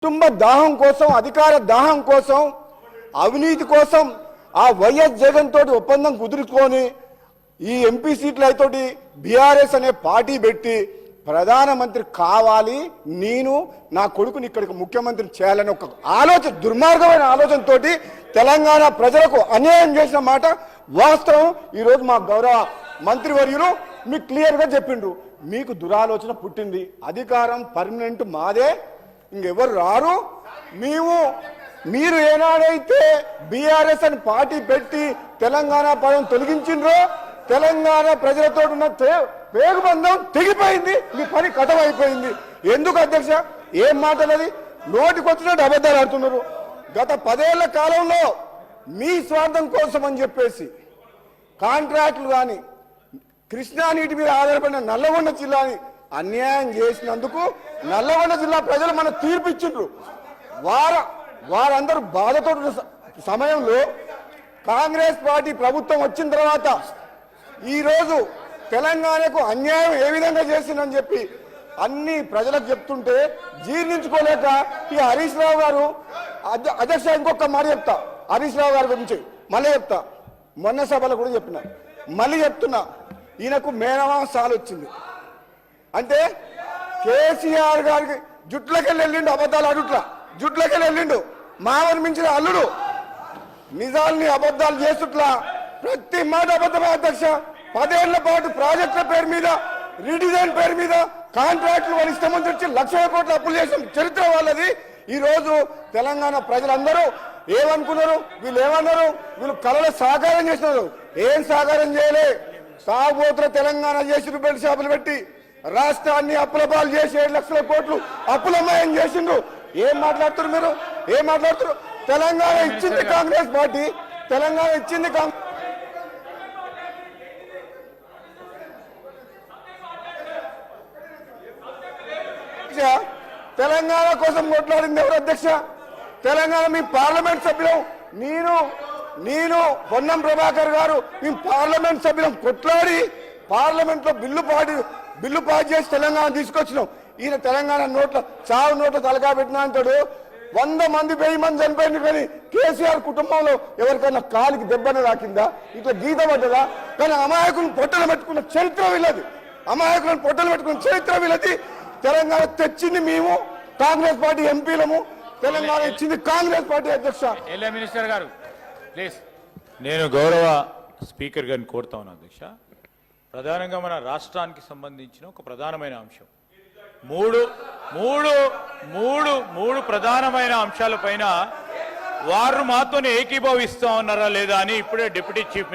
కుటుంబ దాహం కోసం, అధికార దాహం కోసం, అవినీతి కోసం ఆ వైఎస్ జగన్ తోటి ఒప్పందం కుదుర్చుకొని ఈ ఎంపీ సీట్లతోటి బీఆర్ఎస్ అనే పార్టీ పెట్టి ప్రధానమంత్రి కావాలి, నేను నా కొడుకుని ఇక్కడికి ముఖ్యమంత్రిని చేయాలని ఒక ఆలోచన, దుర్మార్గమైన ఆలోచనతోటి తెలంగాణ ప్రజలకు అన్యాయం చేసిన మాట వాస్తవం. ఈరోజు మా గౌరవ మంత్రివర్యులు మీకు క్లియర్గా చెప్పిండ్రు, మీకు దురాలోచన పుట్టింది, అధికారం పర్మనెంట్ మాదే, ఇంకెవరు రారు. మీరు ఏనాడైతే బీఆర్ఎస్ అని పార్టీ పెట్టి తెలంగాణ పదం తొలగించిండ్రో తెలంగాణ ప్రజలతో ఉన్న పేగుబంధం తెగిపోయింది, మీ పని కథమైపోయింది. ఎందుకు అధ్యక్ష ఏం మాటలది? నోటికొచ్చినట్టు అబద్ధాలు ఆడుతున్నారు. గత 10 ఏళ్ల కాలంలో మీ స్వార్థం కోసం అని చెప్పేసి కాంట్రాక్టులు కానీ కృష్ణా నీటి మీద ఆధారపడిన నల్లగొండ జిల్లాని అన్యాయం చేసినందుకు నల్లగొండ జిల్లా ప్రజలు మన తీర్పు ఇచ్చిండ్రు. వారందరూ బాధతో సమయంలో కాంగ్రెస్ పార్టీ ప్రభుత్వం వచ్చిన తర్వాత ఈరోజు తెలంగాణకు అన్యాయం ఏ విధంగా చేసిందని చెప్పి అన్ని ప్రజలకు చెప్తుంటే జీర్ణించుకోలేక ఈ హరీష్ రావు గారు, అధ్యక్ష ఇంకొక మాట చెప్తా హరీష్ రావు గారి గురించి మళ్ళీ చెప్తా, మొన్న సభలో కూడా చెప్పిన, మళ్ళీ చెప్తున్నా, ఈయనకు మేనమామ సాలు వచ్చింది అంటే కేసీఆర్ గారికి జుట్లకెళ్ళి వెళ్ళిండు, అబద్ధాలు అడుట్లా జుట్లకెళ్ళి వెళ్ళిండు, మామని మించిన అల్లుడు, నిజాల్ని అబద్ధాలు చేస్తుట్లా ప్రతి మాట అబద్ధమే అధ్యక్ష. 10 ఏళ్ల పాటు ప్రాజెక్టుల పేరు మీద, రీడిజైన్ పేరు మీద కాంట్రాక్టులు వాళ్ళు ఇష్టం వచ్చి లక్షల కోట్ల అప్పులు చేసిన చరిత్ర వాళ్ళది. ఈ రోజు తెలంగాణ ప్రజలందరూ ఏమనుకున్నారు? వీళ్ళు ఏమన్నారు? వీళ్ళు కళలో సాకారం చేసినారు. ఏం సాకారం చేయలే, సాగుబోతుల తెలంగాణ చేసి బెల్ట్ షాపులు పెట్టి రాష్ట్రాన్ని అప్పుల పాలు చేసి 7 లక్షల కోట్లు అప్పులమయం చేసిండ్రు. ఏం మాట్లాడుతున్నారు మీరు? ఏం మాట్లాడుతున్నారు? తెలంగాణ ఇచ్చింది కాంగ్రెస్ పార్టీ, తెలంగాణ ఇచ్చింది తెలంగాణ కోసం కొట్లాడింది ఎవరు అధ్యక్ష? తెలంగాణ మీ పార్లమెంట్ సభ్యులు, నేను పొన్నం ప్రభాకర్ గారు మేము పార్లమెంట్ సభ్యులం కొట్లాడి పార్లమెంట్ లో బిల్లు పాస్ చేసి తెలంగాణ తీసుకొచ్చినాం. ఈయన తెలంగాణ చావు నోట్ల తలకా పెట్టినా అంటాడు. 100 మంది 1000 మంది చనిపోయింది, కానీ కేసీఆర్ కుటుంబంలో ఎవరికైనా కాలికి దెబ్బన రాకిందా, ఇట్లా గీత పడ్డదా? కానీ అమాయకులను పొట్టలు పెట్టుకున్న చరిత్ర వీళ్ళది, అమాయకులను పొట్టలు పెట్టుకున్న చరిత్ర వీళ్ళది. తెలంగాణ తెచ్చింది మేము కాంగ్రెస్ పార్టీ ఎంపీలము, తెలంగాణ ఇచ్చింది కాంగ్రెస్ పార్టీ అధ్యక్ష. మినిస్టర్ గారు ప్లీజ్. నేను గౌరవ స్పీకర్ గారిని కోరుతా ఉన్నా అధ్యక్ష, ప్రధానంగా మన రాష్ట్రానికి సంబంధించిన ఒక ప్రధానమైన అంశం, మూడు ప్రధానమైన అంశాల పైన వారు మాతోనే ఏకీభవిస్తా ఉన్నారా లేదా అని ఇప్పుడే డిప్యూటీ చీఫ్